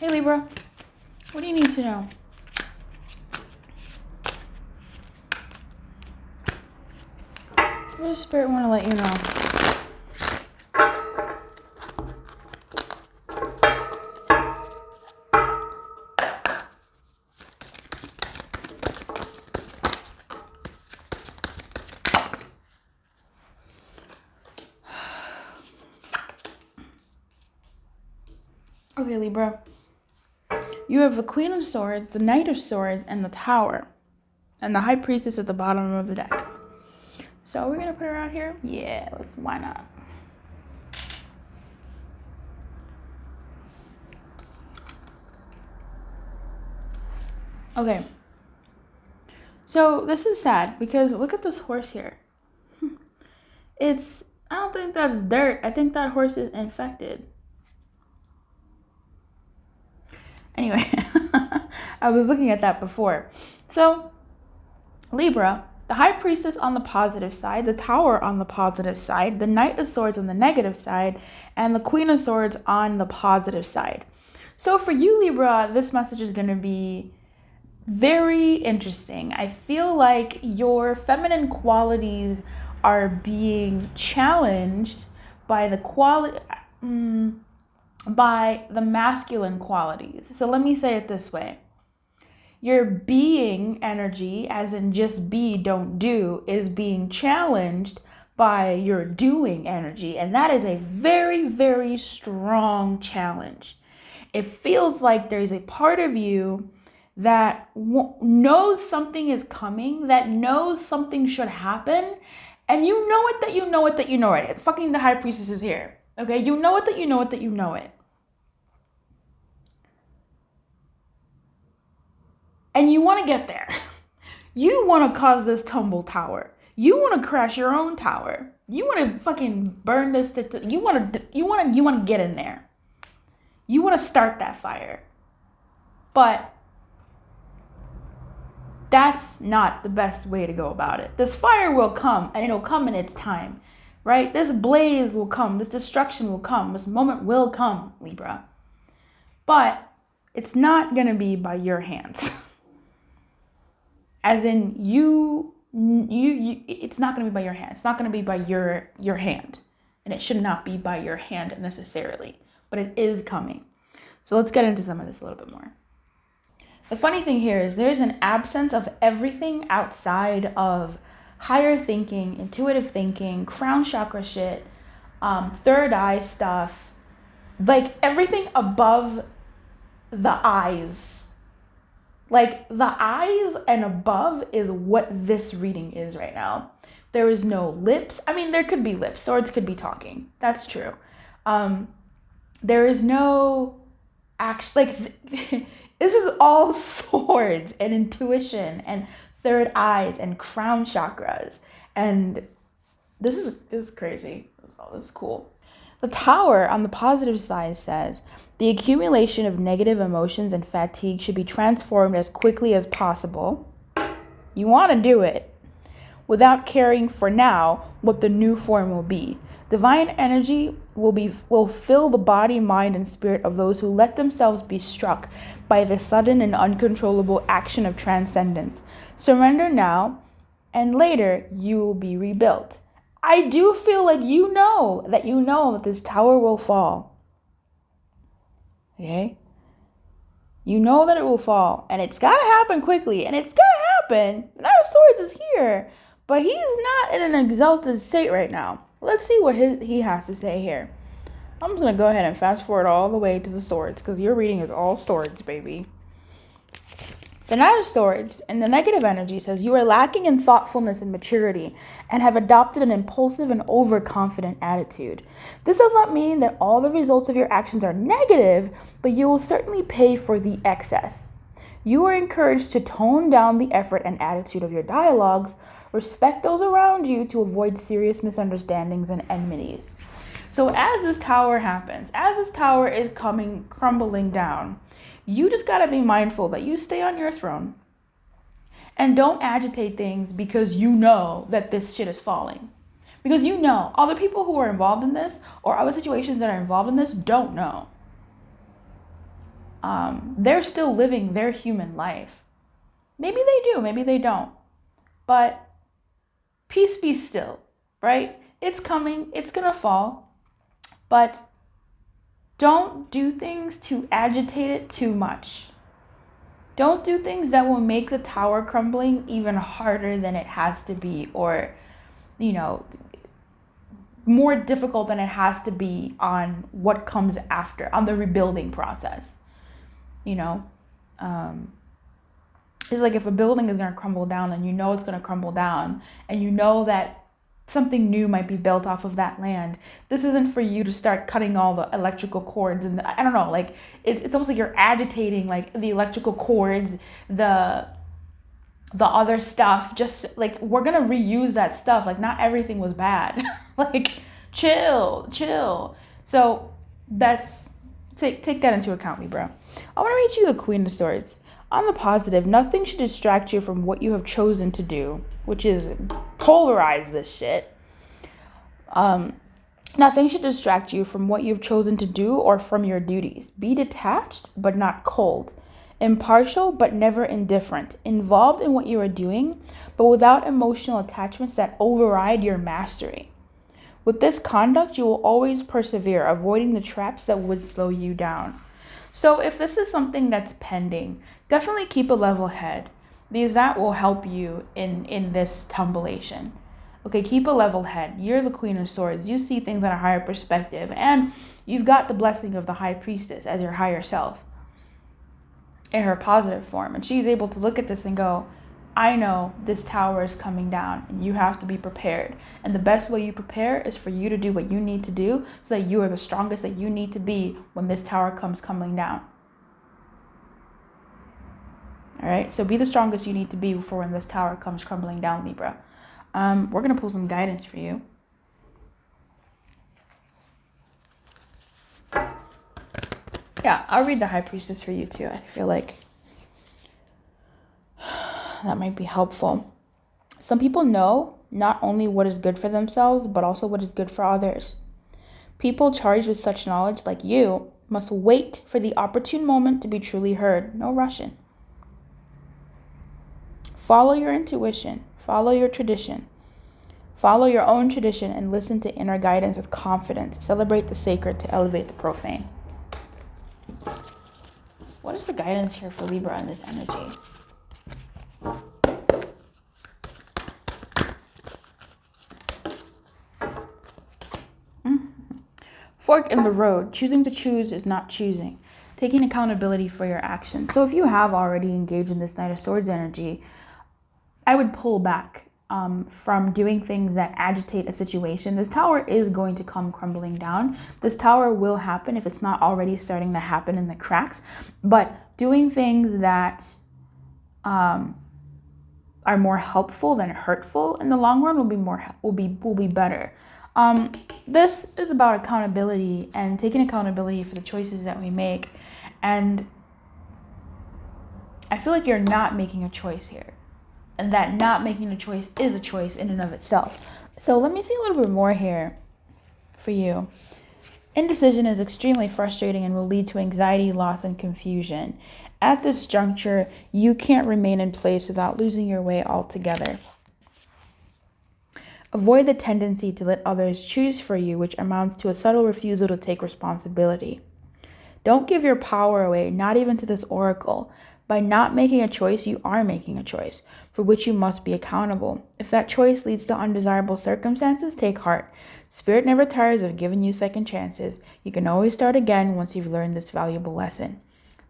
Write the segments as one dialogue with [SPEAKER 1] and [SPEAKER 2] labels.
[SPEAKER 1] Hey Libra, what do you need to know? What does Spirit want to let you know? Okay, Libra. You have the Queen of Swords, the Knight of Swords, and the Tower. And the High Priestess at the bottom of the deck. So we're going to put her out here? Yeah, why not? Okay. So this is sad because look at this horse here. I don't think that's dirt. I think that horse is infected. Anyway, I was looking at that before. So, Libra, the High Priestess on the positive side, the Tower on the positive side, the Knight of Swords on the negative side, and the Queen of Swords on the positive side. So for you, Libra, this message is going to be very interesting. I feel like your feminine qualities are being challenged by the masculine qualities. So let me say it this way. Your being energy, as in just be, don't do, is being challenged by your doing energy. And that is a very, very strong challenge. It feels like there's a part of you that knows something is coming, that knows something should happen, and you know it that you know it that you know it. Fucking the High Priestess is here. Okay? You know it that you know it that you know it. And you want to get there. You want to cause this tumble tower. You want to crash your own tower. You want to fucking burn this. You want to get in there. You want to start that fire. But that's not the best way to go about it. This fire will come, and it'll come in its time, right? This blaze will come. This destruction will come. This moment will come, Libra. But it's not going to be by your hands. As in you, it's not going to be by your hand. It's not going to be by your hand. And it should not be by your hand necessarily. But it is coming. So let's get into some of this a little bit more. The funny thing here is there's an absence of everything outside of higher thinking, intuitive thinking, crown chakra shit, third eye stuff. Like everything above the eyes. Like the eyes and above is what this reading is right now. There is no lips. I mean, there could be lips. Swords could be talking. That's true. There is no this is all swords and intuition and third eyes and crown chakras. And this is crazy. This is cool. The Tower on the positive side says, the accumulation of negative emotions and fatigue should be transformed as quickly as possible. You want to do it without caring for now what the new form will be. Divine energy will fill the body, mind, and spirit of those who let themselves be struck by the sudden and uncontrollable action of transcendence. Surrender now, and later you will be rebuilt. I do feel like you know that this tower will fall. Okay? You know that it will fall, and it's gotta happen quickly, and it's gonna happen. The Knight of Swords is here, but he's not in an exalted state right now. Let's see what he has to say here. I'm just gonna go ahead and fast forward all the way to the swords, because your reading is all swords, baby. The Knight of Swords in the negative energy says you are lacking in thoughtfulness and maturity and have adopted an impulsive and overconfident attitude. This does not mean that all the results of your actions are negative, but you will certainly pay for the excess. You are encouraged to tone down the effort and attitude of your dialogues, respect those around you to avoid serious misunderstandings and enmities. So as this tower happens, as this tower is crumbling down, you just got to be mindful that you stay on your throne and don't agitate things because you know that this shit is falling. Because you know, other people who are involved in this or other situations that are involved in this don't know. they're still living their human life. Maybe they do, maybe they don't. But peace be still, right? It's coming, it's gonna fall. But don't do things to agitate it too much. Don't do things that will make the tower crumbling even harder than it has to be, or, more difficult than it has to be on what comes after, on the rebuilding process. It's like if a building is going to crumble down, then it's going to crumble down, and that something new might be built off of that land. This isn't for you to start cutting all the electrical cords, and I don't know, like it's almost like you're agitating like the electrical cords, the other stuff. Just like, we're gonna reuse that stuff. Like, not everything was bad. Like, chill. So that's take that into account, Libra. I want to read you the Queen of Swords. On the positive, nothing should distract you from what you have chosen to do, which is polarize this shit. Nothing should distract you from what you've chosen to do or from your duties. Be detached, but not cold. Impartial, but never indifferent. Involved in what you are doing, but without emotional attachments that override your mastery. With this conduct, you will always persevere, avoiding the traps that would slow you down. So if this is something that's pending, definitely keep a level head, because that will help you in this tumblation. Okay, keep a level head. You're the Queen of Swords. You see things in a higher perspective, and you've got the blessing of the High Priestess as your higher self in her positive form. And she's able to look at this and go, I know this tower is coming down, and you have to be prepared. And the best way you prepare is for you to do what you need to do, so that you are the strongest that you need to be when this tower comes crumbling down. All right, so be the strongest you need to be for when this tower comes crumbling down, Libra. We're going to pull some guidance for you. Yeah, I'll read the High Priestess for you too. I feel like that might be helpful. Some people know not only what is good for themselves, but also what is good for others. People charged with such knowledge, like you, must wait for the opportune moment to be truly heard. No rushing. Follow your intuition. Follow your tradition. Follow your own tradition and listen to inner guidance with confidence. Celebrate the sacred to elevate the profane. What is the guidance here for Libra in this energy? Fork in the road. Choosing to choose is not choosing. Taking accountability for your actions. So if you have already engaged in this Knight of Swords energy, I would pull back from doing things that agitate a situation. This tower is going to come crumbling down. This tower will happen if it's not already starting to happen in the cracks. But doing things that are more helpful than hurtful in the long run will be better. This is about accountability and taking accountability for the choices that we make. And I feel like you're not making a choice here. And that not making a choice is a choice in and of itself. So let me see a little bit more here for you. Indecision is extremely frustrating and will lead to anxiety, loss, and confusion. At this juncture, you can't remain in place without losing your way altogether. Avoid the tendency to let others choose for you, which amounts to a subtle refusal to take responsibility. Don't give your power away, not even to this oracle. By not making a choice, you are making a choice, for which you must be accountable. If that choice leads to undesirable circumstances, take heart. Spirit never tires of giving you second chances. You can always start again once you've learned this valuable lesson.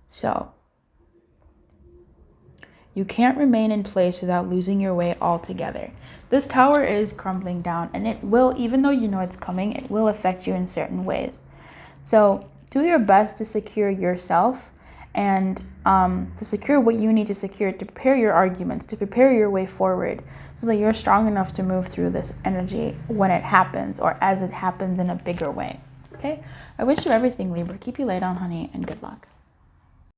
[SPEAKER 1] So, you can't remain in place without losing your way altogether. This tower is crumbling down, and it will, even though you know it's coming, it will affect you in certain ways. So, do your best to secure yourself and to secure what you need to secure, to prepare your arguments, to prepare your way forward, so that you're strong enough to move through this energy when it happens, or as it happens in a bigger way. Okay? I wish you everything, Libra. Keep you laid on, honey, and good luck.